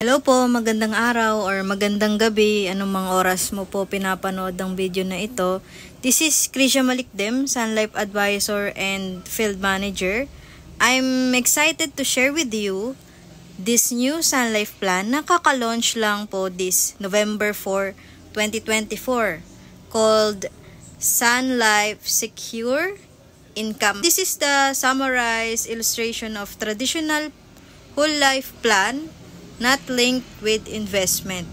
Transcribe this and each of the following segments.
Hello po, magandang araw or magandang gabi, anumang oras mo po pinapanood ang video na ito. This is Krisha Malikdem, Sun Life Advisor and Field Manager. I'm excited to share with you this new Sun Life plan na kaka-launch lang po this November 4, 2024 called Sun Life Secure Income. This is the summarized illustration of traditional whole life plan not linked with investment.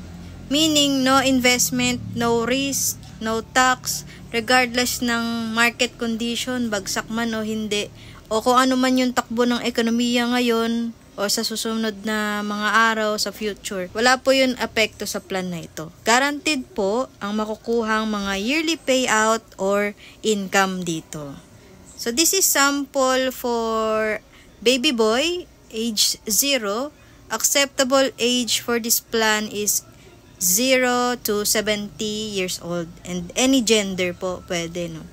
Meaning, no investment, no risk, no tax, regardless ng market condition, bagsak man o hindi, o kung ano man yung takbo ng ekonomiya ngayon, o sa susunod na mga araw sa future. Wala po yun apekto sa plan na ito. Guaranteed po ang makukuhang mga yearly payout or income dito. So, this is sample for baby boy, age 0. Acceptable age for this plan is 0 to 70 years old. And any gender po pwede, no?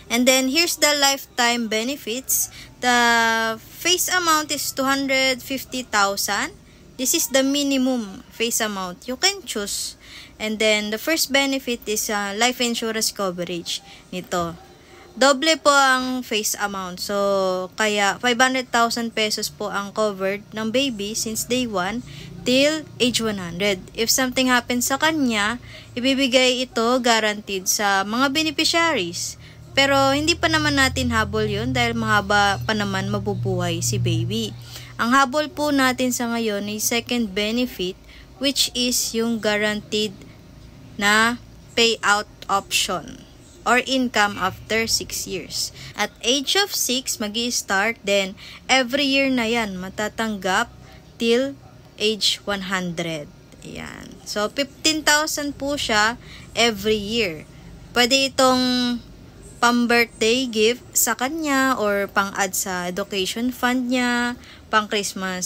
And then, here's the lifetime benefits. The face amount is 250,000. This is the minimum face amount you can choose. And then, the first benefit is life insurance coverage nito. Doble po ang face amount. So, kaya 500,000 pesos po ang covered ng baby since day 1 till age 100. If something happens sa kanya, ibibigay ito guaranteed sa mga beneficiaries. Pero hindi pa naman natin habol yun dahil mahaba pa naman mabubuhay si baby. Ang habol po natin sa ngayon ay second benefit, which is yung guaranteed na payout option or income after 6 years. At age of 6, magi-start, then every year na yan, matatanggap till age 100. Ayan. So, 15,000 po siya every year. Pwede itong pang-birthday gift sa kanya or pang-add sa education fund niya, pang-Christmas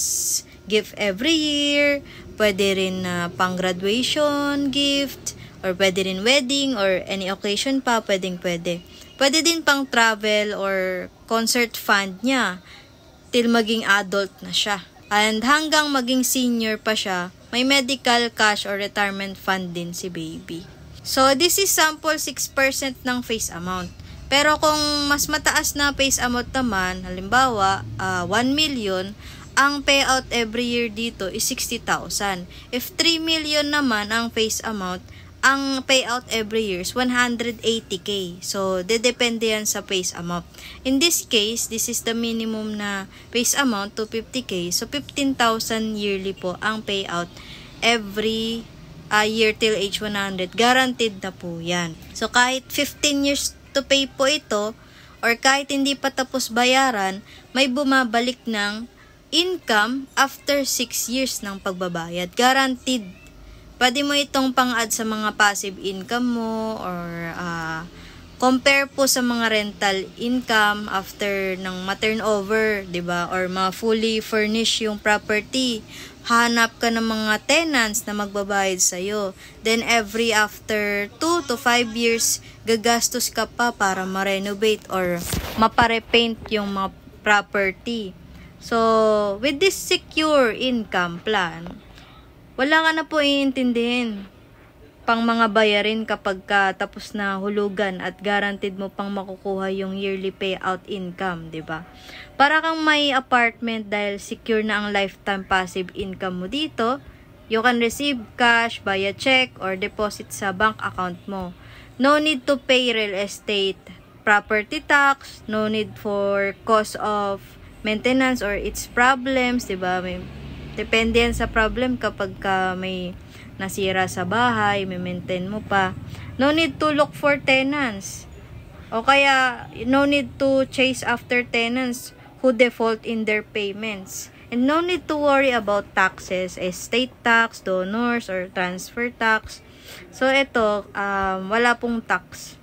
gift every year, pwede rin pang-graduation gift, or pwede rin wedding or any occasion pa, pwede. Pwede din pang travel or concert fund niya till maging adult na siya. And hanggang maging senior pa siya, may medical cash or retirement fund din si baby. So, this is sample 6% ng face amount. Pero kung mas mataas na face amount naman, halimbawa, 1 million, ang payout every year dito is 60,000. If 3 million naman ang face amount, ang payout every year is 180k. So, depende yan sa face amount. In this case, this is the minimum na face amount, 250k. So, 15,000 yearly po ang payout every year till age 100. Guaranteed na po yan. So, kahit 15 years to pay po ito, or kahit hindi pa tapos bayaran, may bumabalik ng income after 6 years ng pagbabayad. Guaranteed. Pwede mo itong pang-add sa mga passive income mo or compare po sa mga rental income after ng ma-turnover, 'di ba? Or ma-fully furnish yung property. Hanap ka ng mga tenants na magbabayad sa iyo. Then every after 2 to 5 years, gagastos ka pa para ma-renovate or mapa-repaint yung mga property. So, with this secure income plan, wala ka na po iintindihin pang mga bayarin kapag tapos na hulugan at guaranteed mo pang makukuha yung yearly payout income, 'di ba? Para kang may apartment dahil secure na ang lifetime passive income mo dito. You can receive cash via check or deposit sa bank account mo. No need to pay real estate property tax, no need for cost of maintenance or its problems, 'di ba? Depende yan sa problem kapag may nasira sa bahay, may maintain mo pa. No need to look for tenants. O kaya, no need to chase after tenants who default in their payments. And no need to worry about taxes, estate tax, donors, or transfer tax. So, ito, wala pong tax.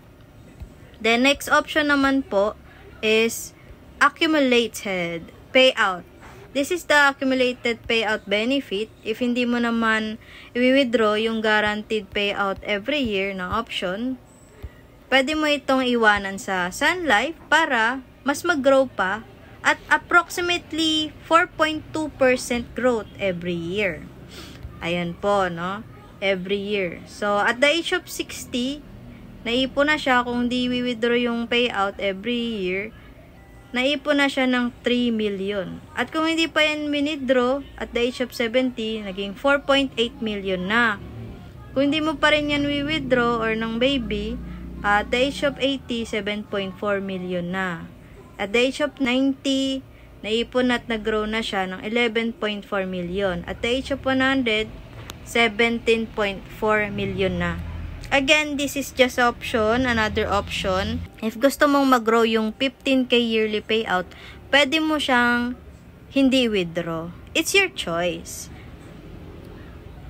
The next option naman po is accumulated payout. This is the accumulated payout benefit. If hindi mo naman i-withdraw yung guaranteed payout every year na option, pwede mo itong iwanan sa Sun Life para mas mag-grow pa at approximately 4.2% growth every year. Ayan po, no? Every year. So, at the age of 60, naipon na siya. Kung di withdraw yung payout every year, naipon na siya ng 3 million. At kung hindi pa yan withdraw, at the age of 70, naging 4.8 million na. Kung hindi mo pa rin yan withdraw or ng baby, at the age of 80, 7.4 million na. At the age of 90, naipon at nag-grow na siya ng 11.4 million. At the age of 100, 17.4 million na. Again, this is just option, another option. If gusto mong mag-grow yung 15k yearly payout, pwede mo siyang hindi withdraw. It's your choice.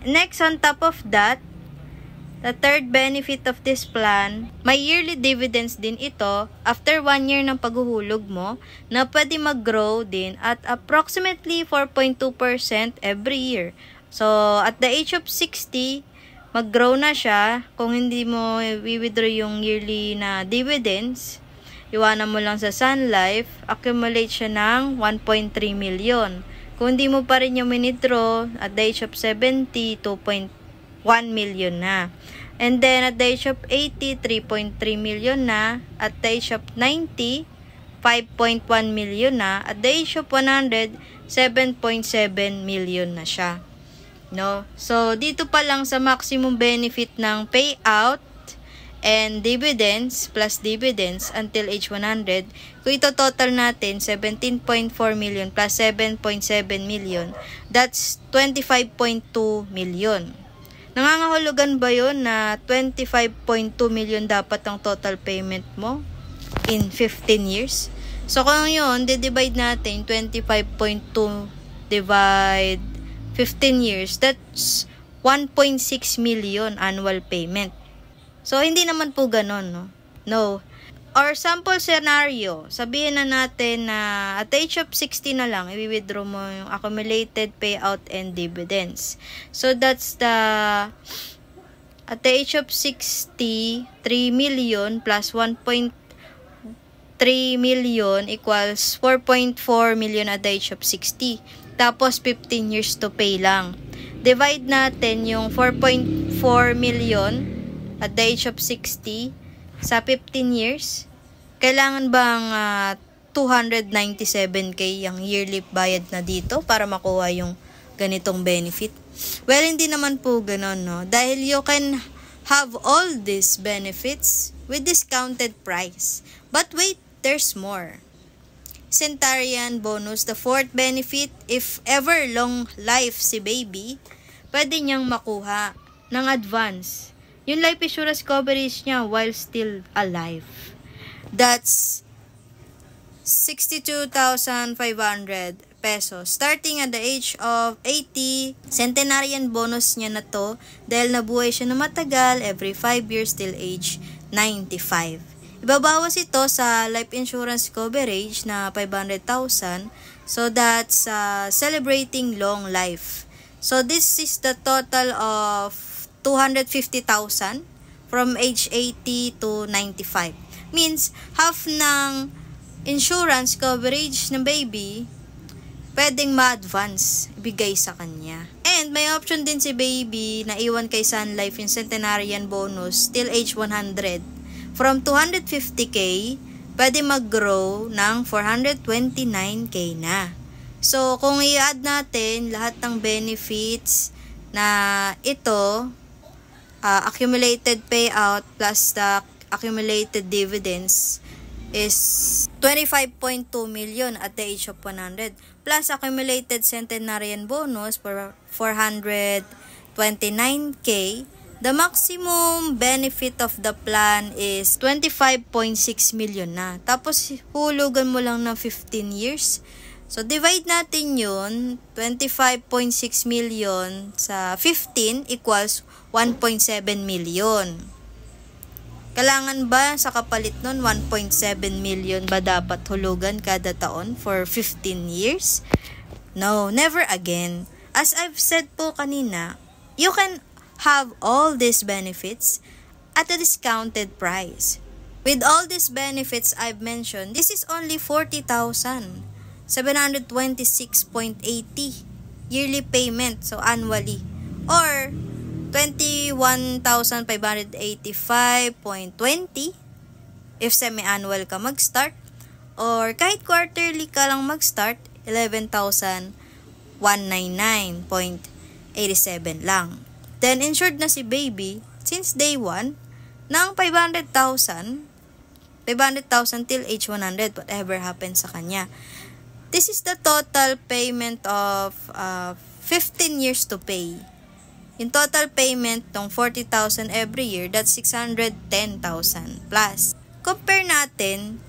Next, on top of that, the third benefit of this plan, may yearly dividends din ito after 1 year ng paghuhulog mo na pwede mag-grow din at approximately 4.2% every year. So, at the age of 60, mag-grow na siya. Kung hindi mo i-withdraw yung yearly na dividends, iwanan mo lang sa Sun Life, accumulate siya ng 1.3 million. Kung hindi mo pa rin yung withdraw, at the age of 70, 2.1 million na. And then, at the age of 80, 3.3 million na. At the age of 90, 5.1 million na. At the age of 100, 7.7 million na siya. No? So, dito pa lang sa maximum benefit ng payout and dividends plus dividends until age 100, kung ito total natin, 17.4 million plus 7.7 million, that's 25.2 million. Nangangahulugan ba yun na 25.2 million dapat ang total payment mo in 15 years? So, kung yun, divide natin, 25.2 divide 15 years, that's 1.6 million annual payment. So, hindi naman po ganon, no? No. Or sample scenario, sabihin na natin na at the age of 60 na lang, i-withdraw mo yung accumulated payout and dividends. So, that's the, at the age of 60, 3 million plus 1.3 million equals 4.4 million at the age of 60. Tapos, 15 years to pay lang. Divide natin yung 4.4 million at the age of 60 sa 15 years. Kailangan bang 297k yung yearly bayad na dito para makuha yung ganitong benefit? Well, hindi naman po ganon, no? Dahil you can have all these benefits with discounted price. But wait, there's more. Centenarian bonus, the fourth benefit, if ever long life si baby, pwede niyang makuha ng advance yung life insurance coverage niya while still alive. That's 62,500 pesos. Starting at the age of 80, centenarian bonus niya na to dahil nabuhay siya na matagal every 5 years till age 95. Ibabawas ito sa life insurance coverage na 500,000. So that's celebrating long life. So this is the total of 250,000 from age 80 to 95. Means half ng insurance coverage ng baby pwedeng ma-advance ibigay sa kanya. And may option din si baby na iwan kay Sun Life yung centenarian bonus till age 100. From 250k, pwede mag-grow ng 429k na. So, kung i-add natin lahat ng benefits na ito, accumulated payout plus the accumulated dividends is 25.2 million at the age of 100 plus accumulated centenarian bonus for 429k. The maximum benefit of the plan is 25.6 million na. Tapos, hulugan mo lang ng 15 years. So, divide natin yun. 25.6 million sa 15 equals 1.7 million. Kailangan ba sa kapalit nun 1.7 million ba dapat hulugan kada taon for 15 years? No, never again. As I've said po kanina, you can have all these benefits at a discounted price. With all these benefits I've mentioned, this is only 40,726.80 yearly payment, so annually. or 21,585.20 if semi-annual ka mag-start, or kahit quarterly ka lang mag-start, 11,199.87 lang. Then, insured na si baby since day 1 ng 500,000 till age 100, whatever happens sa kanya. This is the total payment of 15 years to pay. Yung total payment ng 40,000 every year, that's 610,000 plus. Compare natin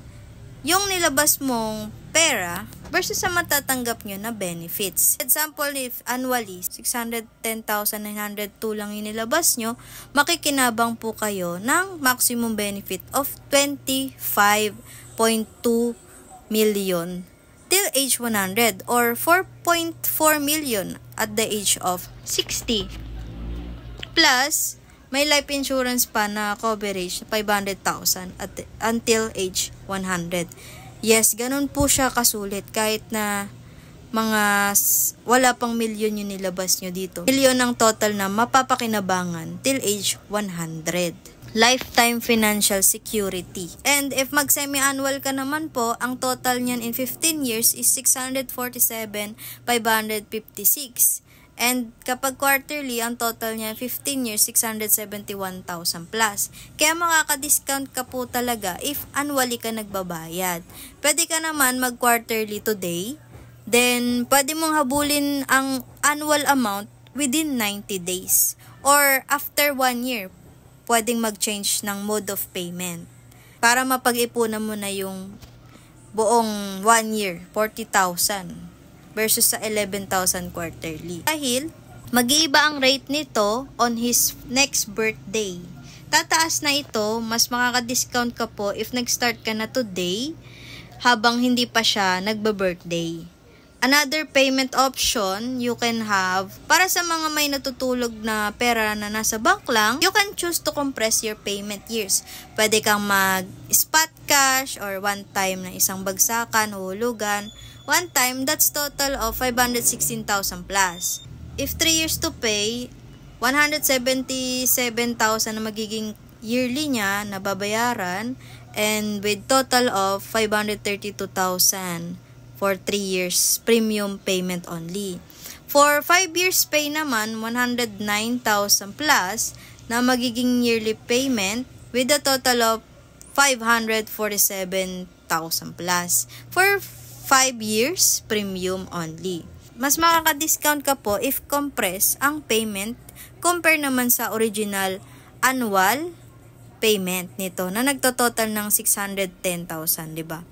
yung nilabas mong pera versus sa matatanggap nyo na benefits. Example, if annually 610,902 lang yung nilabas nyo, makikinabang po kayo ng maximum benefit of 25.2 million till age 100 or 4.4 million at the age of 60. Plus, may life insurance pa na coverage 500,000 until age 100. Yes, ganun po siya kasulit kahit na mga wala pang milyon yung nilabas nyo dito. Milyon ang total na mapapakinabangan till age 100. Lifetime financial security. And if mag-semi-annual ka naman po, ang total niyan in 15 years is 647,556. And kapag quarterly, ang total niya 15 years, 671,000 plus. Kaya makaka-discount ka po talaga if annually ka nagbabayad. Pwede ka naman mag-quarterly today, then pwede mong habulin ang annual amount within 90 days. Or after 1 year, pwedeng mag-change ng mode of payment. Para mapag-ipunan mo na yung buong 1 year, 40,000. Versus sa 11,000 quarterly. Dahil, mag-iiba ang rate nito on his next birthday. Tataas na ito, mas makaka-discount ka po if nag-start ka na today habang hindi pa siya nagba-birthday. Another payment option you can have, para sa mga may natutulog na pera na nasa bank lang, you can choose to compress your payment years. Pwede kang mag-spot cash or one time na isang bagsakan, hulugan. One time, that's total of 516,000 plus. If 3 years to pay, 177,000 na magiging yearly niya na babayaran, and with total of 532,000 for 3 years premium payment only. For 5 years pay naman, 109,000 plus na magiging yearly payment with a total of 547,000 plus. For 5 years, premium only. Mas makaka-discount ka po if compress ang payment compare naman sa original annual payment nito na nagtototal ng 610,000, di ba?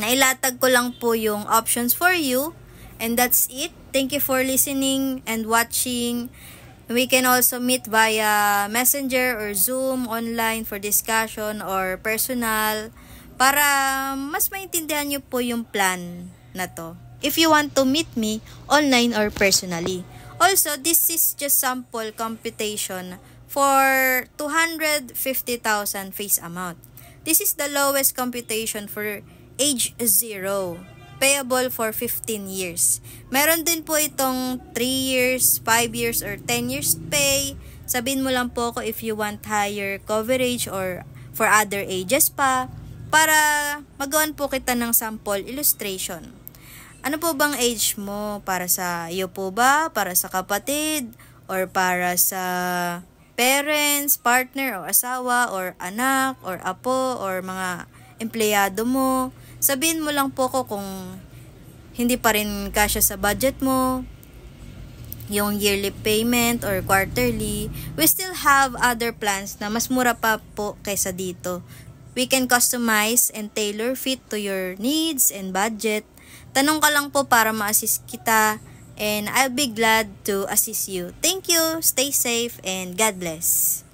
Nailatag ko lang po yung options for you, and that's it. Thank you for listening and watching. We can also meet via Messenger or Zoom online for discussion or personal, para mas maintindihan nyo po yung plan na to. If you want to meet me online or personally. Also, this is just sample computation for 250,000 face amount. This is the lowest computation for age 0, payable for 15 years. Meron din po itong 3 years, 5 years, or 10 years pay. Sabihin mo lang po ako if you want higher coverage or for other ages pa, para magawan po kita ng sample illustration. Ano po bang age mo? Para sa iyo po ba? Para sa kapatid? Or para sa parents, partner, o asawa, or anak, or apo, or mga empleyado mo? Sabihin mo lang po ko kung hindi pa rin kasya sa budget mo, yung yearly payment or quarterly. We still have other plans na mas mura pa po kaysa dito. We can customize and tailor fit to your needs and budget. Tanong ka lang po para ma-assist kita, and I'll be glad to assist you. Thank you, stay safe, and God bless.